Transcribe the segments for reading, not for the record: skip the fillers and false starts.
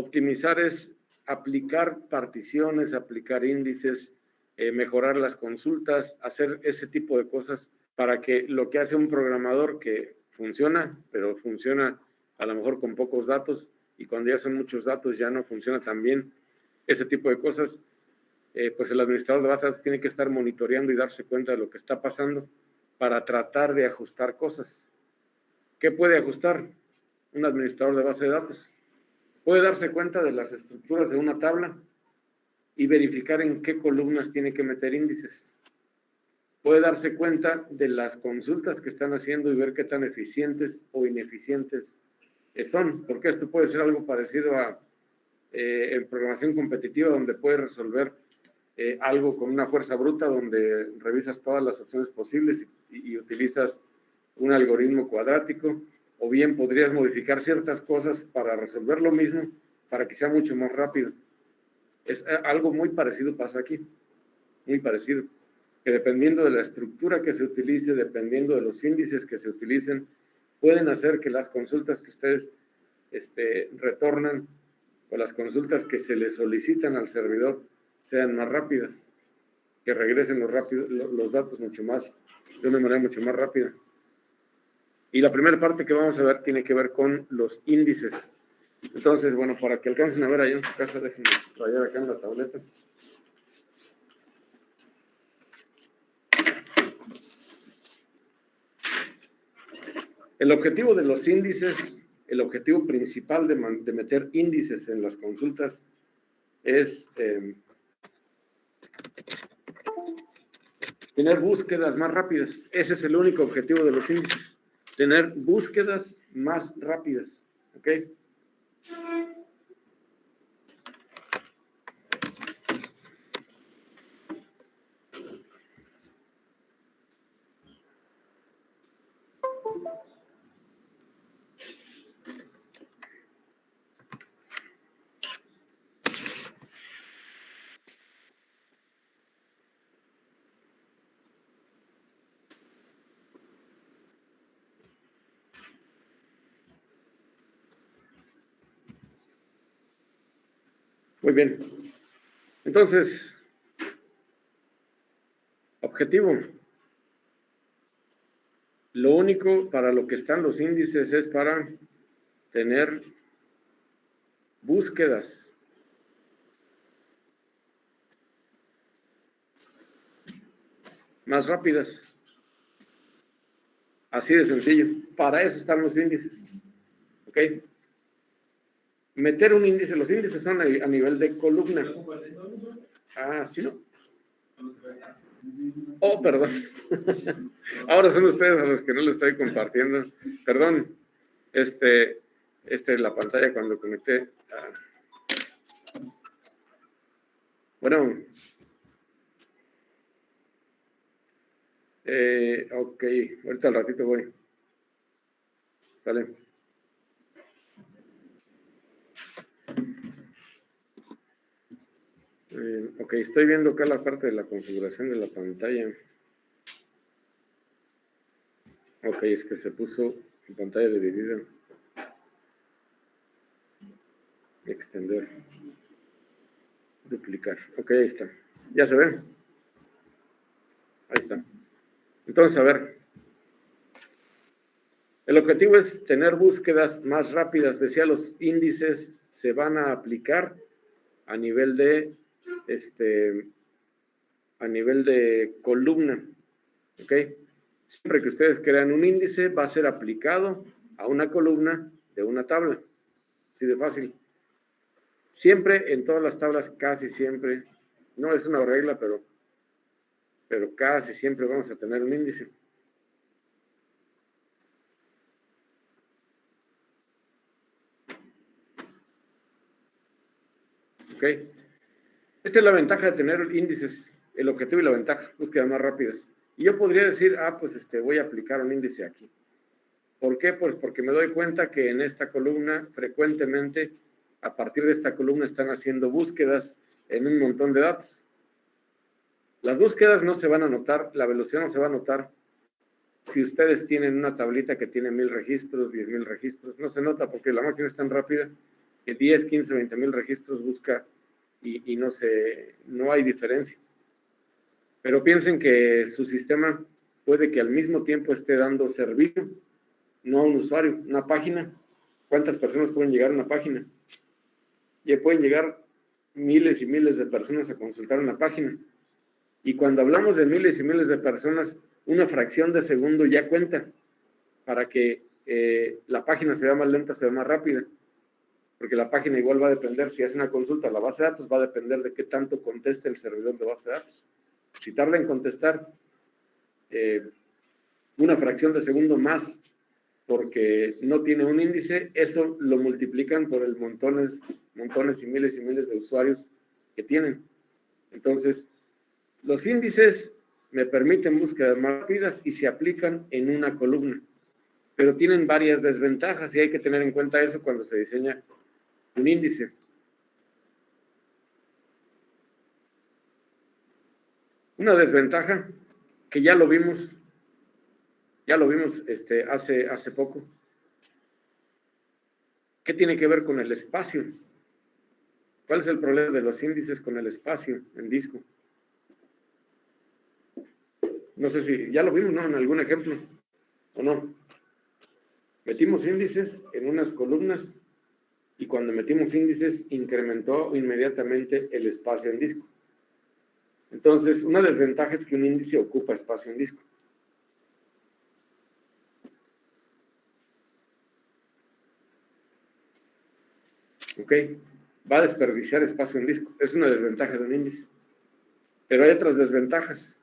Optimizar es aplicar particiones, aplicar índices, mejorar las consultas, hacer ese tipo de cosas para que lo que hace un programador que funciona, pero funciona a lo mejor con pocos datos, y cuando ya son muchos datos ya no funciona tan bien, ese tipo de cosas, pues el administrador de bases de datos tiene que estar monitoreando y darse cuenta de lo que está pasando para tratar de ajustar cosas. ¿Qué puede ajustar un administrador de base de datos? Puede darse cuenta de las estructuras de una tabla y verificar en qué columnas tiene que meter índices. Puede darse cuenta de las consultas que están haciendo y ver qué tan eficientes o ineficientes son, porque esto puede ser algo parecido a en programación competitiva, donde puedes resolver algo con una fuerza bruta, donde revisas todas las opciones posibles y utilizas un algoritmo cuadrático, o bien podrías modificar ciertas cosas para resolver lo mismo, para que sea mucho más rápido. Es algo muy parecido pasa aquí, muy parecido, que dependiendo de la estructura que se utilice, dependiendo de los índices que se utilicen, pueden hacer que las consultas que ustedes retornan o las consultas que se le solicitan al servidor sean más rápidas, que regresen los datos mucho más, de una manera mucho más rápida. Y la primera parte que vamos a ver tiene que ver con los índices. Entonces, bueno, para que alcancen a ver allá en su casa, déjenme traer acá en la tableta. El objetivo de los índices, el objetivo principal de meter índices en las consultas es tener búsquedas más rápidas. Ese es el único objetivo de los índices, tener búsquedas más rápidas, ¿ok? Muy bien. Entonces, objetivo. Lo único para lo que están los índices es para tener búsquedas más rápidas. Así de sencillo. Para eso están los índices. ¿Ok? Meter un índice, los índices son a nivel de columna. Ah, ¿sí no? Oh, perdón. Ahora son ustedes a los que no lo estoy compartiendo. Perdón. La pantalla cuando conecté. Bueno. Ok, ahorita al ratito voy. Sale. Ok, estoy viendo acá la parte de la configuración de la pantalla. Ok, es que se puso en pantalla dividida. Extender. Duplicar. Ok, ahí está. ¿Ya se ve? Ahí está. Entonces, a ver. El objetivo es tener búsquedas más rápidas. Decía, los índices se van a aplicar a nivel de columna. ¿Ok? Siempre que ustedes crean un índice, va a ser aplicado a una columna de una tabla. Así de fácil. Siempre, en todas las tablas, casi siempre, no es una regla, pero casi siempre vamos a tener un índice. ¿Ok? Esta es la ventaja de tener índices, el objetivo y la ventaja, búsquedas más rápidas. Y yo podría decir, pues voy a aplicar un índice aquí. ¿Por qué? Pues porque me doy cuenta que en esta columna, frecuentemente, a partir de esta columna están haciendo búsquedas en un montón de datos. Las búsquedas no se van a notar, la velocidad no se va a notar. Si ustedes tienen una tablita que tiene 1000 registros, 10,000 registros, no se nota porque la máquina es tan rápida que 10, 15, 20 mil registros busca y no hay diferencia. Pero piensen que su sistema puede que al mismo tiempo esté dando servicio, no a un usuario, una página. ¿Cuántas personas pueden llegar a una página? Ya pueden llegar miles y miles de personas a consultar una página. Y cuando hablamos de miles y miles de personas, una fracción de segundo ya cuenta para que la página se vea más lenta, se vea más rápida. Porque la página igual va a depender, si hace una consulta a la base de datos, va a depender de qué tanto conteste el servidor de base de datos. Si tarda en contestar una fracción de segundo más porque no tiene un índice, eso lo multiplican por el montones y miles de usuarios que tienen. Entonces, los índices me permiten búsquedas más rápidas y se aplican en una columna, pero tienen varias desventajas y hay que tener en cuenta eso cuando se diseña un índice. Una desventaja que ya lo vimos hace poco. ¿Qué tiene que ver con el espacio? ¿Cuál es el problema de los índices con el espacio en disco? No sé si ya lo vimos, ¿no? En algún ejemplo, ¿o no? Metimos índices en unas columnas y cuando metimos índices incrementó inmediatamente el espacio en disco. Entonces, una desventaja es que un índice ocupa espacio en disco. ¿Ok? Va a desperdiciar espacio en disco. Es una desventaja de un índice. Pero hay otras desventajas.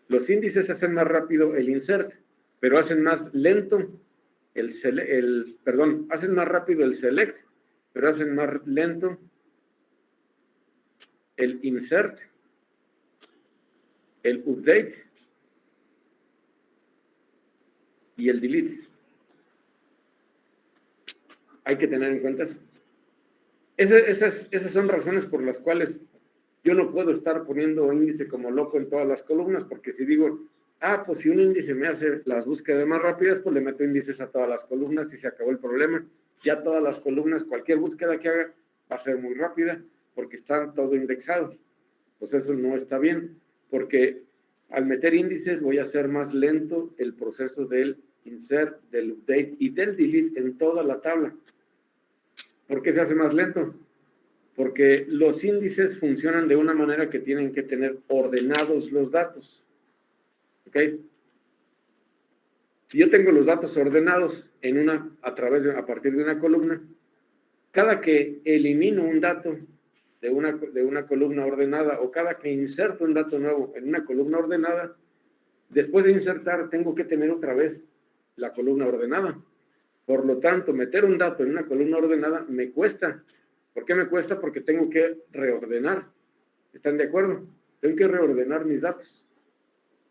Los índices hacen más rápido el insert, pero hacen más lento hacen más rápido el select, pero hacen más lento el insert, el update y el delete. Hay que tener en cuenta eso. Esas son razones por las cuales yo no puedo estar poniendo índice como loco en todas las columnas, porque si digo, pues si un índice me hace las búsquedas más rápidas, pues le meto índices a todas las columnas y se acabó el problema. Ya todas las columnas, cualquier búsqueda que haga va a ser muy rápida, porque está todo indexado. Pues eso no está bien, porque al meter índices voy a hacer más lento el proceso del insert, del update y del delete en toda la tabla. ¿Por qué se hace más lento? Porque los índices funcionan de una manera que tienen que tener ordenados los datos. ¿Ok? Si yo tengo los datos ordenados a partir de una columna, cada que elimino un dato de una columna ordenada o cada que inserto un dato nuevo en una columna ordenada, después de insertar tengo que tener otra vez la columna ordenada. Por lo tanto, meter un dato en una columna ordenada me cuesta. ¿Por qué me cuesta? Porque tengo que reordenar. ¿Están de acuerdo? Tengo que reordenar mis datos.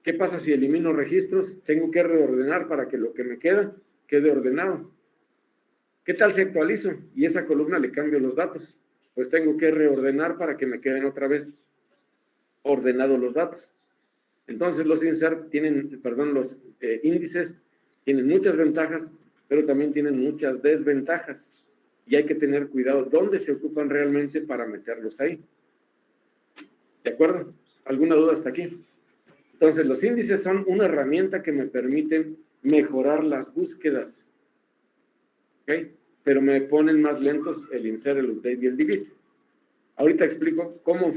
¿Qué pasa si elimino registros? Tengo que reordenar para que lo que me queda quede ordenado. ¿Qué tal si actualizo y esa columna le cambio los datos? Pues tengo que reordenar para que me queden otra vez ordenados los datos. Entonces los índices tienen muchas ventajas, pero también tienen muchas desventajas. Y hay que tener cuidado dónde se ocupan realmente para meterlos ahí. ¿De acuerdo? ¿Alguna duda hasta aquí? Entonces, los índices son una herramienta que me permiten mejorar las búsquedas. ¿Ok? Pero me ponen más lentos el insert, el update y el delete. Ahorita explico cómo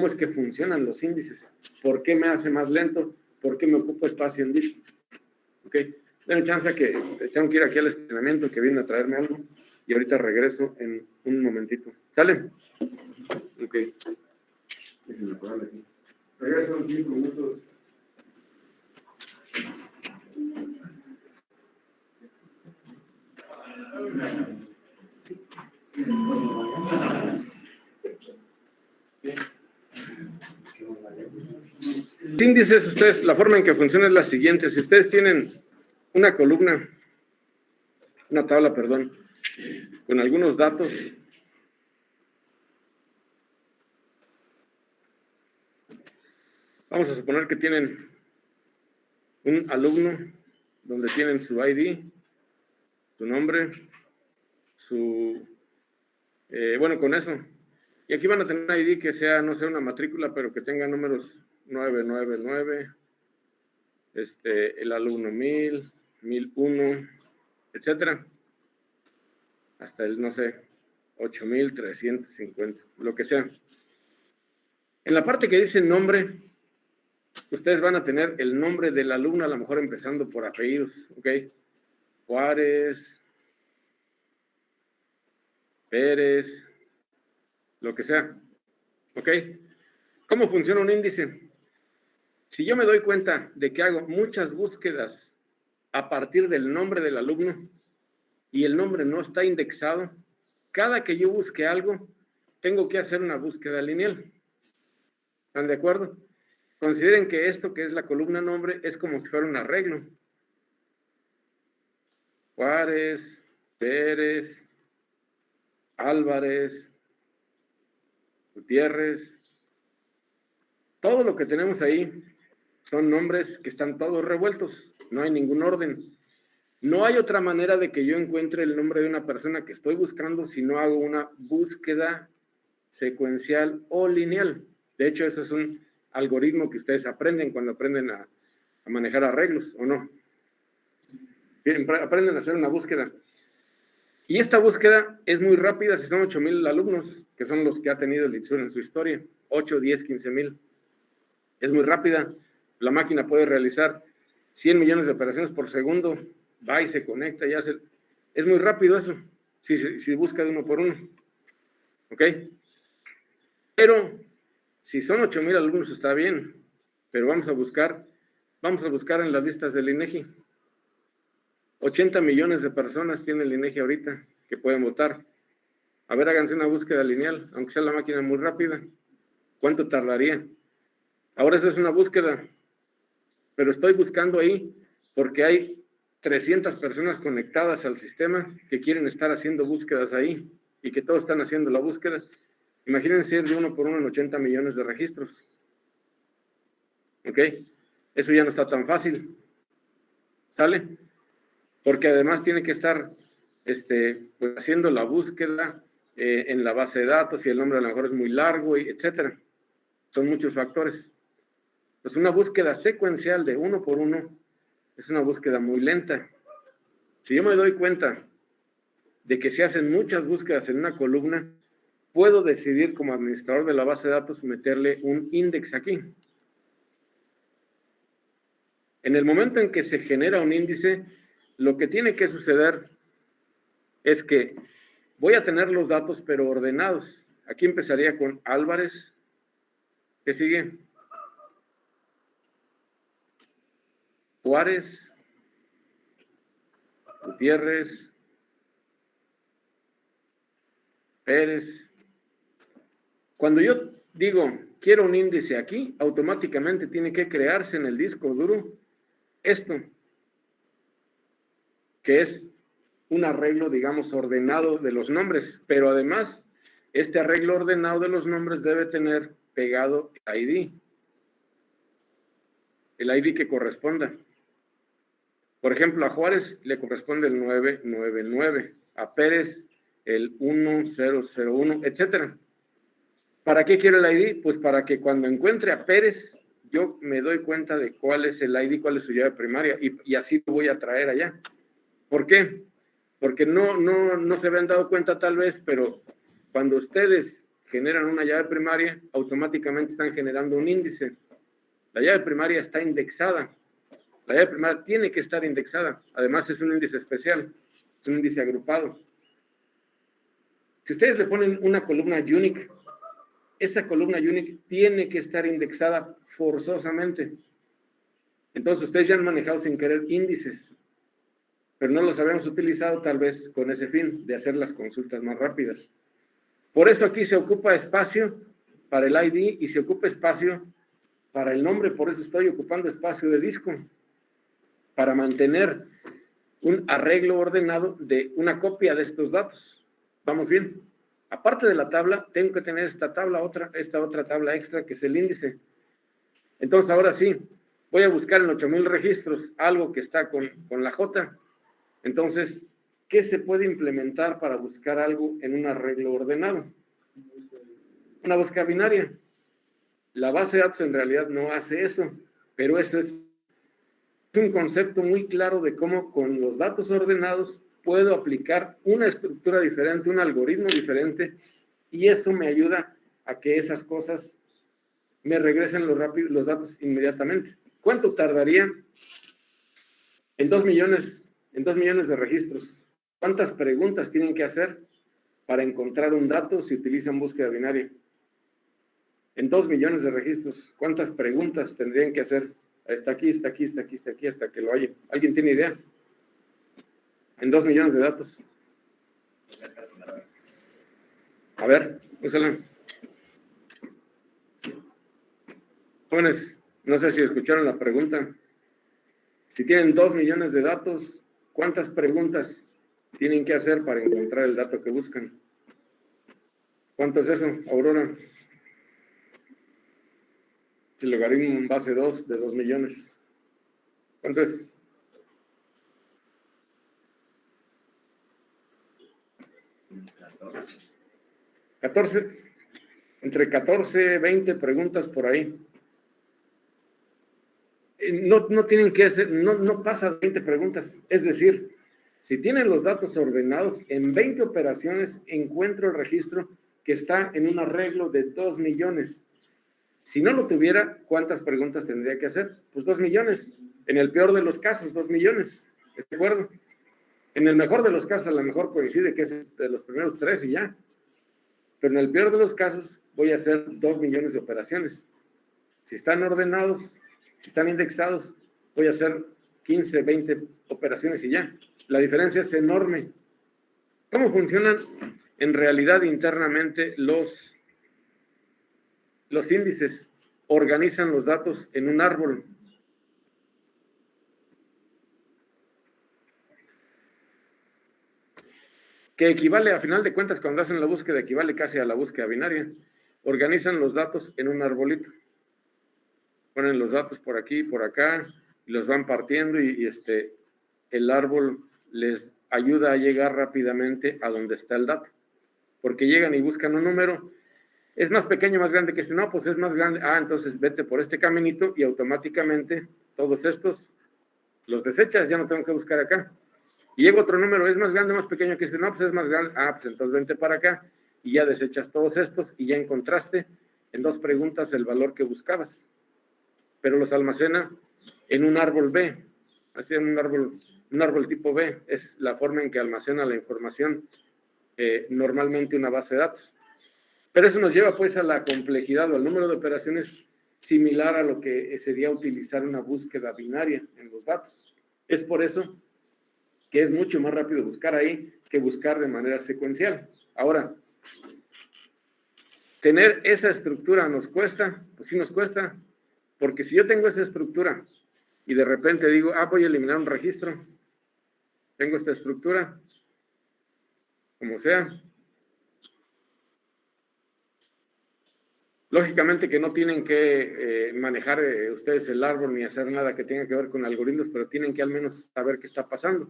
es que funcionan los índices. ¿Por qué me hace más lento? ¿Por qué me ocupa espacio en disco? ¿Ok? Denme chance que tengo que ir aquí al estacionamiento que viene a traerme algo. Y ahorita regreso en un momentito. ¿Sale? Ok. Déjenme ponerle aquí. Regreso en 5 minutos. Índices, ustedes, la forma en que funciona es la siguiente. Si ustedes tienen una tabla, con algunos datos, vamos a suponer que tienen un alumno donde tienen su ID, su nombre, bueno, con eso. Y aquí van a tener un ID que sea, no sé, una matrícula, pero que tenga números 999, el alumno 1000, 1001, etcétera, hasta el, no sé, 8350, lo que sea. En la parte que dice nombre, ustedes van a tener el nombre del alumno, a lo mejor empezando por apellidos, ¿ok? Juárez, Pérez, lo que sea, ¿ok? ¿Cómo funciona un índice? Si yo me doy cuenta de que hago muchas búsquedas a partir del nombre del alumno y el nombre no está indexado, cada que yo busque algo, tengo que hacer una búsqueda lineal. ¿Están de acuerdo? Consideren que esto que es la columna nombre es como si fuera un arreglo. Juárez, Pérez, Álvarez, Gutiérrez. Todo lo que tenemos ahí son nombres que están todos revueltos. No hay ningún orden. No hay otra manera de que yo encuentre el nombre de una persona que estoy buscando si no hago una búsqueda secuencial o lineal. De hecho, eso es un algoritmo que ustedes aprenden cuando aprenden a manejar arreglos, ¿o no? Bien, aprenden a hacer una búsqueda. Y esta búsqueda es muy rápida si son 8,000 alumnos, que son los que ha tenido el ITSUR en su historia. 8, 10, 15,000. Es muy rápida. La máquina puede realizar 100 millones de operaciones por segundo. Va y se conecta y hace. Es muy rápido eso, si busca de uno por uno. ¿Ok? Pero si son 8,000 alumnos está bien, pero vamos a buscar en las listas del INEGI. 80 millones de personas tiene el INEGI ahorita que pueden votar. A ver, háganse una búsqueda lineal, aunque sea la máquina muy rápida. ¿Cuánto tardaría? Ahora eso es una búsqueda, pero estoy buscando ahí porque hay 300 personas conectadas al sistema que quieren estar haciendo búsquedas ahí y que todos están haciendo la búsqueda. Imagínense ir de uno por uno en 80 millones de registros. ¿Ok? Eso ya no está tan fácil. ¿Sale? Porque además tiene que estar pues, haciendo la búsqueda en la base de datos y el nombre a lo mejor es muy largo, etcétera. Son muchos factores. Pues una búsqueda secuencial de uno por uno es una búsqueda muy lenta. Si yo me doy cuenta de que se hacen muchas búsquedas en una columna, puedo decidir como administrador de la base de datos meterle un index aquí. En el momento en que se genera un índice, lo que tiene que suceder es que voy a tener los datos pero ordenados. Aquí empezaría con Álvarez. ¿Qué sigue? Juárez, Gutiérrez, Pérez. Cuando yo digo, quiero un índice aquí, automáticamente tiene que crearse en el disco duro esto, que es un arreglo, digamos, ordenado de los nombres, pero además, este arreglo ordenado de los nombres debe tener pegado el ID que corresponda. Por ejemplo, a Juárez le corresponde el 999, a Pérez el 1001, etcétera. ¿Para qué quiero el ID? Pues para que cuando encuentre a Pérez, yo me doy cuenta de cuál es el ID, cuál es su llave primaria, y así lo voy a traer allá. ¿Por qué? Porque no se habían dado cuenta tal vez, pero cuando ustedes generan una llave primaria, automáticamente están generando un índice. La llave primaria está indexada. La llave primaria tiene que estar indexada. Además, es un índice especial, es un índice agrupado. Si ustedes le ponen una columna unique, esa columna unique tiene que estar indexada forzosamente. Entonces, ustedes ya han manejado sin querer índices, pero no los habíamos utilizado tal vez con ese fin de hacer las consultas más rápidas. Por eso aquí se ocupa espacio para el ID y se ocupa espacio para el nombre, por eso estoy ocupando espacio de disco, para mantener un arreglo ordenado de una copia de estos datos. ¿Vamos bien? Aparte de la tabla, tengo que tener esta otra tabla extra que es el índice. Entonces, ahora sí, voy a buscar en 8,000 registros algo que está con la J. Entonces, ¿qué se puede implementar para buscar algo en un arreglo ordenado? Una búsqueda binaria. La base de datos en realidad no hace eso, pero eso es un concepto muy claro de cómo con los datos ordenados puedo aplicar una estructura diferente, un algoritmo diferente, y eso me ayuda a que esas cosas me regresen los datos inmediatamente. ¿Cuánto tardaría en 2 millones de registros? ¿Cuántas preguntas tienen que hacer para encontrar un dato si utilizan búsqueda binaria? En 2 millones de registros, ¿cuántas preguntas tendrían que hacer? Está aquí, está aquí, está aquí, está aquí, hasta que lo haya. ¿Alguien tiene idea? En 2 millones de datos. A ver, úsala. Jóvenes, no sé si escucharon la pregunta. Si tienen 2 millones de datos, ¿cuántas preguntas tienen que hacer para encontrar el dato que buscan? ¿Cuánto es eso, Aurora? Si logaritmo en base 2 de 2 millones. ¿Cuánto es? 14. Entre 14, 20 preguntas por ahí. No tienen que hacer, no pasa 20 preguntas. Es decir, si tienen los datos ordenados, en 20 operaciones encuentro el registro que está en un arreglo de 2 millones. Si no lo tuviera, ¿cuántas preguntas tendría que hacer? Pues 2 millones. En el peor de los casos, 2 millones. ¿De acuerdo? En el mejor de los casos, a lo mejor coincide que es de los primeros 3 y ya. Pero en el peor de los casos, voy a hacer 2 millones de operaciones. Si están ordenados, si están indexados, voy a hacer 15, 20 operaciones y ya. La diferencia es enorme. ¿Cómo funcionan en realidad internamente los índices? Organizan los datos en un árbol. Que equivale, a final de cuentas, cuando hacen la búsqueda, equivale casi a la búsqueda binaria. Organizan los datos en un arbolito. Ponen los datos por aquí, por acá, y los van partiendo y el árbol les ayuda a llegar rápidamente a donde está el dato. Porque llegan y buscan un número, es más pequeño, más grande que este, no, pues es más grande, entonces vete por este caminito y automáticamente todos estos los desechas, ya no tengo que buscar acá. Y llega otro número, es más grande, más pequeño que este, no, pues es más grande, pues entonces vente para acá y ya desechas todos estos y ya encontraste en 2 preguntas el valor que buscabas. Pero los almacena en un árbol B, así en un árbol tipo B, es la forma en que almacena la información normalmente una base de datos. Pero eso nos lleva pues a la complejidad o al número de operaciones similar a lo que sería utilizar una búsqueda binaria en los datos. Es por eso que es mucho más rápido buscar ahí que buscar de manera secuencial. Ahora, tener esa estructura nos cuesta, pues sí nos cuesta, porque si yo tengo esa estructura y de repente digo, voy a eliminar un registro, tengo esta estructura, como sea, lógicamente que no tienen que manejar ustedes el árbol ni hacer nada que tenga que ver con algoritmos, pero tienen que al menos saber qué está pasando.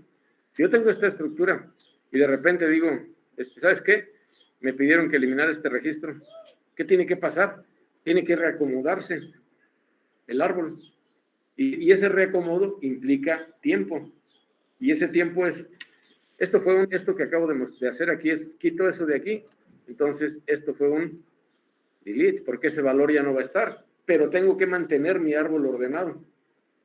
Si yo tengo esta estructura y de repente digo, ¿sabes qué? Me pidieron que eliminara este registro. ¿Qué tiene que pasar? Tiene que reacomodarse el árbol. Y ese reacomodo implica tiempo. Y ese tiempo es, esto que acabo de hacer aquí es, quito eso de aquí. Entonces, esto fue un delete, porque ese valor ya no va a estar. Pero tengo que mantener mi árbol ordenado.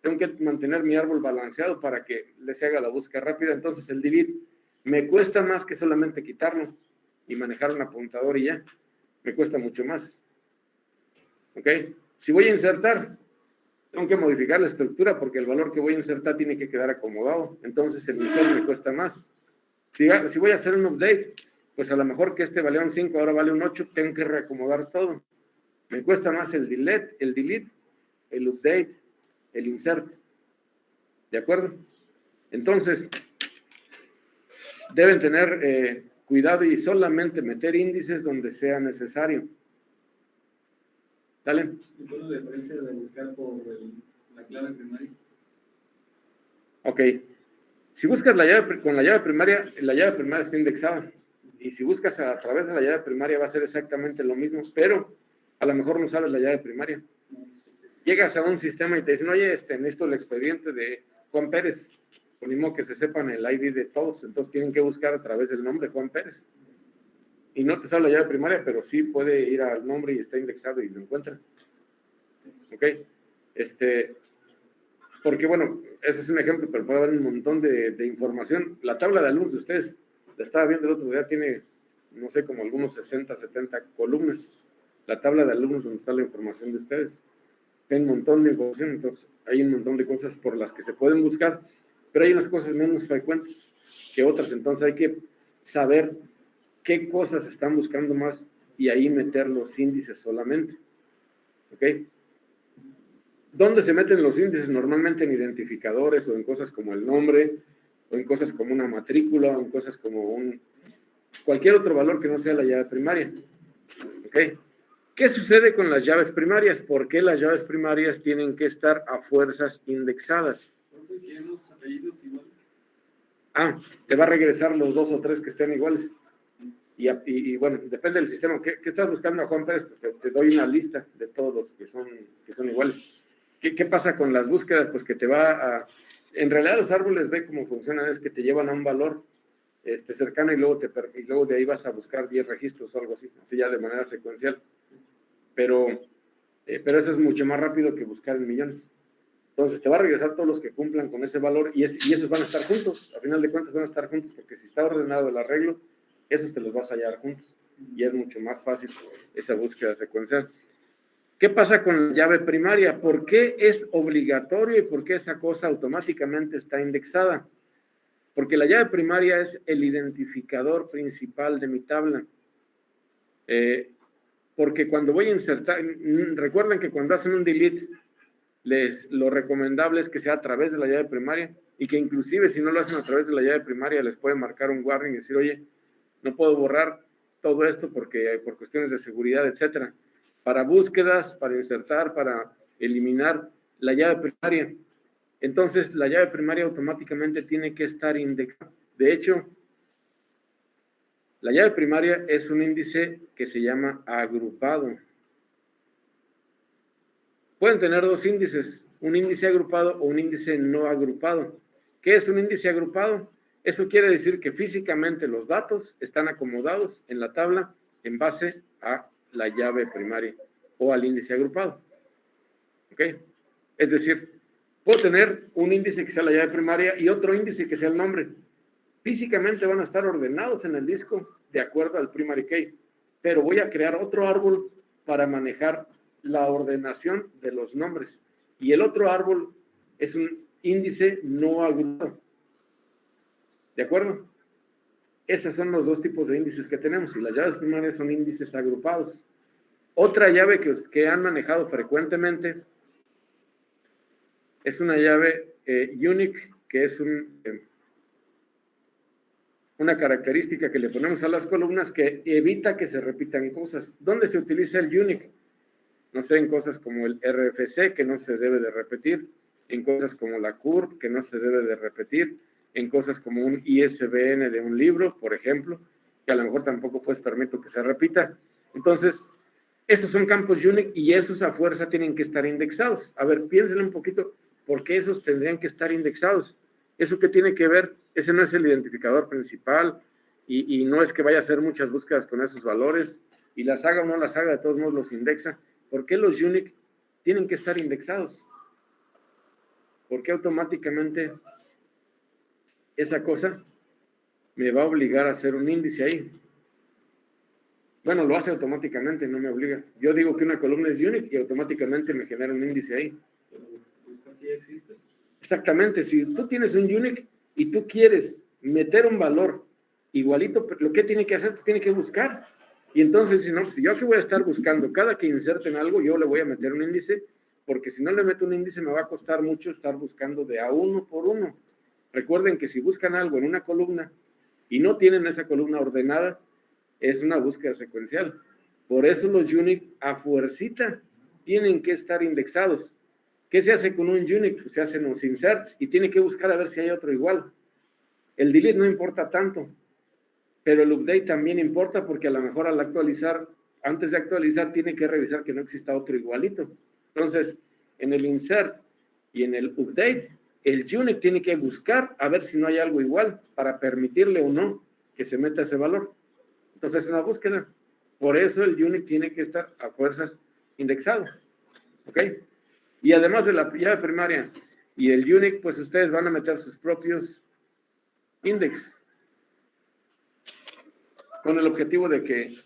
Tengo que mantener mi árbol balanceado para que les haga la búsqueda rápida. Entonces, el delete me cuesta más que solamente quitarlo y manejar un apuntador y ya. Me cuesta mucho más. ¿Ok? Si voy a insertar, tengo que modificar la estructura porque el valor que voy a insertar tiene que quedar acomodado. Entonces el insert me cuesta más. Si voy a hacer un update, pues a lo mejor que este valía un 5, ahora vale un 8, tengo que reacomodar todo. Me cuesta más el delete, el update, el insert. ¿De acuerdo? Entonces, deben tener cuidado y solamente meter índices donde sea necesario. Dale. ¿Cuál es la diferencia de buscar por la clave primaria? Ok. Si buscas con la llave primaria está indexada. Y si buscas a través de la llave primaria va a ser exactamente lo mismo, pero a lo mejor no sabes la llave primaria. Llegas a un sistema y te dicen, oye, necesito el expediente de Juan Pérez. Por mismo que se sepan el ID de todos, entonces tienen que buscar a través del nombre Juan Pérez. Y no te sabe la llave primaria, pero sí puede ir al nombre y está indexado y lo encuentra. ¿Ok? Porque bueno, ese es un ejemplo, pero puede haber un montón de información. La tabla de alumnos de ustedes, la estaba viendo el otro día, tiene, no sé, como algunos 60, 70 columnas. La tabla de alumnos donde está la información de ustedes. Hay un montón de información, entonces hay un montón de cosas por las que se pueden buscar, pero hay unas cosas menos frecuentes que otras, entonces hay que saber qué cosas están buscando más y ahí meter los índices solamente. ¿Ok? ¿Dónde se meten los índices? Normalmente en identificadores o en cosas como el nombre, o en cosas como una matrícula, o en cosas como cualquier otro valor que no sea la llave primaria. ¿Ok? ¿Qué sucede con las llaves primarias? ¿Por qué las llaves primarias tienen que estar a fuerzas indexadas? Te va a regresar los 2 o 3 que estén iguales. Y bueno, depende del sistema. ¿Qué estás buscando a Juan Pérez? Pues te doy una lista de todos los que son iguales. ¿Qué pasa con las búsquedas? Pues que te va a... En realidad los árboles, ve cómo funcionan, es que te llevan a un valor cercano y luego de ahí vas a buscar 10 registros o algo así ya de manera secuencial. Pero eso es mucho más rápido que buscar en millones. Entonces te va a regresar todos los que cumplan con ese valor y esos van a estar juntos. A final de cuentas van a estar juntos porque si está ordenado el arreglo, esos te los vas a hallar juntos y es mucho más fácil esa búsqueda secuencial. ¿Qué pasa con la llave primaria? ¿Por qué es obligatorio y por qué esa cosa automáticamente está indexada? Porque la llave primaria es el identificador principal de mi tabla. Porque cuando voy a insertar, recuerden que cuando hacen un delete, lo recomendable es que sea a través de la llave primaria y que inclusive si no lo hacen a través de la llave primaria les pueden marcar un warning y decir, oye, no puedo borrar todo esto por cuestiones de seguridad, etcétera. Para búsquedas, para insertar, para eliminar la llave primaria. Entonces, la llave primaria automáticamente tiene que estar indexada. De hecho, la llave primaria es un índice que se llama agrupado. Pueden tener 2 índices, un índice agrupado o un índice no agrupado. ¿Qué es un índice agrupado? Eso quiere decir que físicamente los datos están acomodados en la tabla en base a la llave primaria o al índice agrupado. ¿Ok? Es decir, puedo tener un índice que sea la llave primaria y otro índice que sea el nombre. Físicamente van a estar ordenados en el disco de acuerdo al primary key, pero voy a crear otro árbol para manejar la ordenación de los nombres. Y el otro árbol es un índice no agrupado. ¿De acuerdo? Esos son los 2 tipos de índices que tenemos y las llaves primarias son índices agrupados. Otra llave que han manejado frecuentemente es una llave unique, que es una característica que le ponemos a las columnas que evita que se repitan cosas. ¿Dónde se utiliza el unique? No sé, en cosas como el RFC, que no se debe de repetir, en cosas como la CURP, que no se debe de repetir, en cosas como un ISBN de un libro, por ejemplo, que a lo mejor tampoco pues permito que se repita. Entonces, esos son campos unique y esos a fuerza tienen que estar indexados. A ver, piénsenle un poquito, ¿por qué esos tendrían que estar indexados? ¿Eso qué tiene que ver? Ese no es el identificador principal y no es que vaya a hacer muchas búsquedas con esos valores y las haga o no las haga, de todos modos los indexa. ¿Por qué los unique tienen que estar indexados? ¿Por qué automáticamente esa cosa me va a obligar a hacer un índice ahí? Bueno, lo hace automáticamente, no me obliga. Yo digo que una columna es unique y automáticamente me genera un índice ahí. Pero sí existe. Exactamente, si tú tienes un unique y tú quieres meter un valor igualito, lo que tiene que hacer, tiene que buscar. Y entonces, si no, pues yo aquí voy a estar buscando, cada que inserten algo, yo le voy a meter un índice, porque si no le meto un índice me va a costar mucho estar buscando de a uno por uno. Recuerden que si buscan algo en una columna y no tienen esa columna ordenada, es una búsqueda secuencial. Por eso los unique a fuercita tienen que estar indexados. ¿Qué se hace con un unique? Pues se hacen los inserts y tiene que buscar a ver si hay otro igual. El delete no importa tanto, pero el update también importa porque a lo mejor al actualizar, antes de actualizar, tiene que revisar que no exista otro igualito. Entonces, en el insert y en el update, el unit tiene que buscar a ver si no hay algo igual para permitirle o no que se meta ese valor. Entonces, es una búsqueda. Por eso el unit tiene que estar a fuerzas indexado. ¿Ok? Y además de la llave primaria y el unit, pues ustedes van a meter sus propios index con el objetivo de que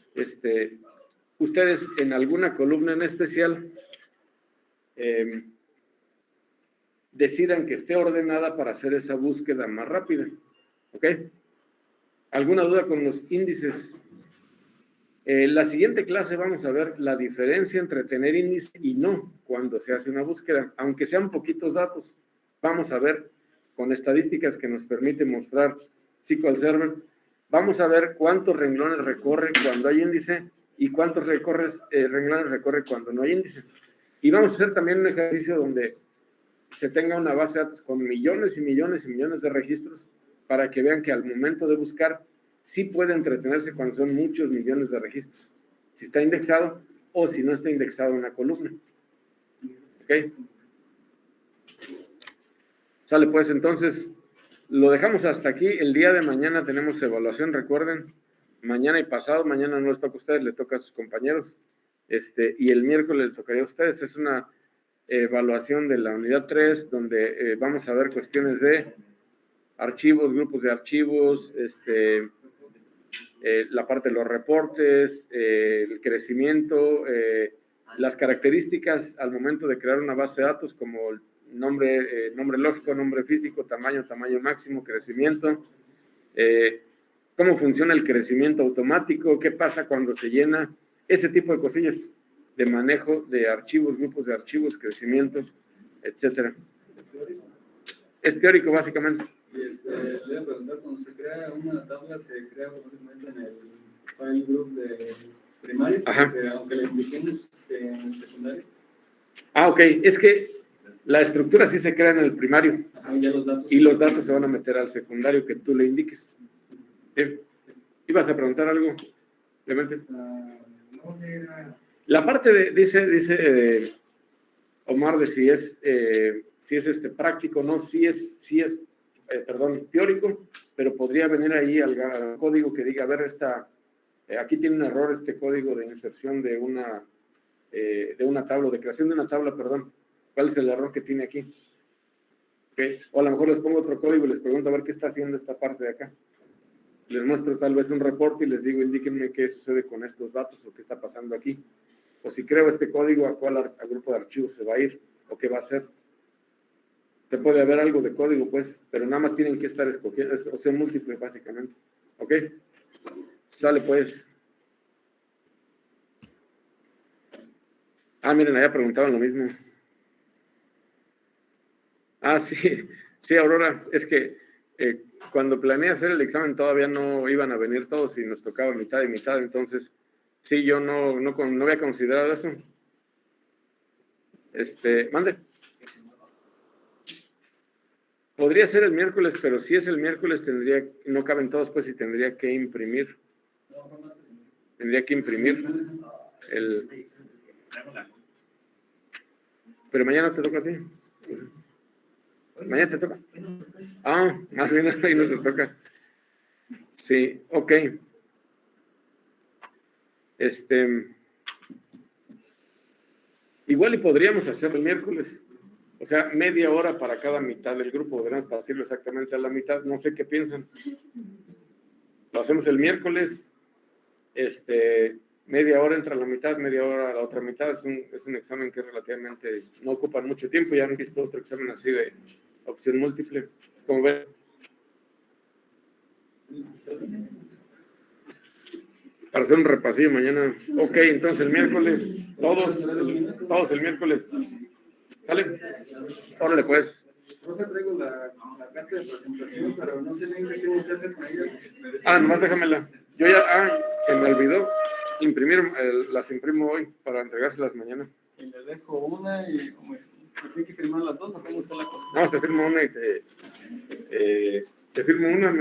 ustedes en alguna columna en especial decidan que esté ordenada para hacer esa búsqueda más rápida. ¿Ok? ¿Alguna duda con los índices? La siguiente clase vamos a ver la diferencia entre tener índice y no cuando se hace una búsqueda, aunque sean poquitos datos. Vamos a ver con estadísticas que nos permite mostrar SQL Server. Vamos a ver cuántos renglones recorre cuando hay índice y cuántos renglones recorre cuando no hay índice. Y vamos a hacer también un ejercicio donde se tenga una base de datos con millones y millones y millones de registros para que vean que al momento de buscar sí puede entretenerse cuando son muchos millones de registros, si está indexado o si no está indexado en una columna. ¿Ok? Sale pues, entonces, lo dejamos hasta aquí. El día de mañana tenemos evaluación, recuerden, mañana y pasado, mañana no les toca a ustedes, le toca a sus compañeros, y el miércoles le tocaría a ustedes. Es una evaluación de la unidad 3, donde vamos a ver cuestiones de archivos, grupos de archivos, la parte de los reportes, el crecimiento, las características al momento de crear una base de datos, como nombre lógico, nombre físico, tamaño máximo, crecimiento, cómo funciona el crecimiento automático, qué pasa cuando se llena, ese tipo de cosillas de manejo de archivos, grupos de archivos, crecimiento, etcétera. Es teórico básicamente. Y le voy a preguntar, cuando se crea una tabla, se crea probablemente en el file group de primario, aunque la indiquemos en secundario. Ok, es que la estructura sí se crea en el primario. Ajá, ya los datos. Y los datos se van a meter al secundario que tú le indiques. ¿Sí? ¿Ibas a preguntar algo, Clemente? La parte dice Omar de si es práctico, no, sí es teórico, pero podría venir ahí al código que diga, a ver, aquí tiene un error este código de inserción de una tabla, de creación de una tabla, perdón. ¿Cuál es el error que tiene aquí? ¿Okay? O a lo mejor les pongo otro código y les pregunto a ver qué está haciendo esta parte de acá. Les muestro tal vez un reporte y les digo, indíquenme qué sucede con estos datos o qué está pasando aquí. O si creo este código, a cuál grupo de archivos se va a ir o qué va a hacer. Se puede haber algo de código, pues, pero nada más tienen que estar escogiendo, es opción múltiple, básicamente. ¿Ok? Sale, pues. Miren, allá preguntaban lo mismo. Sí, Aurora, es que cuando planeé hacer el examen todavía no iban a venir todos y nos tocaba mitad y mitad, entonces, sí, yo no había considerado eso. Mande. Podría ser el miércoles, pero si es el miércoles no caben todos, pues, y tendría que imprimir. Pero mañana te toca a ti. ¿Mañana te toca? Más bien ahí no te toca. Sí, ok. Igual y podríamos hacerlo el miércoles. O sea, media hora para cada mitad del grupo. Podríamos partirlo exactamente a la mitad. No sé qué piensan. Lo hacemos el miércoles. Media hora entra a la mitad, media hora a la otra mitad. Es un examen que relativamente no ocupa mucho tiempo. Ya han visto otro examen así de opción múltiple. Como ven. Para hacer un repasillo mañana. Ok, entonces el miércoles, todos el miércoles. ¿Sale? Órale, pues. No te traigo la carta de presentación, pero no sé bien qué tengo que hacer con ella. Nomás déjamela. Yo ya, se me olvidó imprimir, las imprimo hoy para entregárselas mañana. Y le dejo una y como hay que firmar las dos, ¿o cómo está la cosa? No, te firmo una y te firmo una.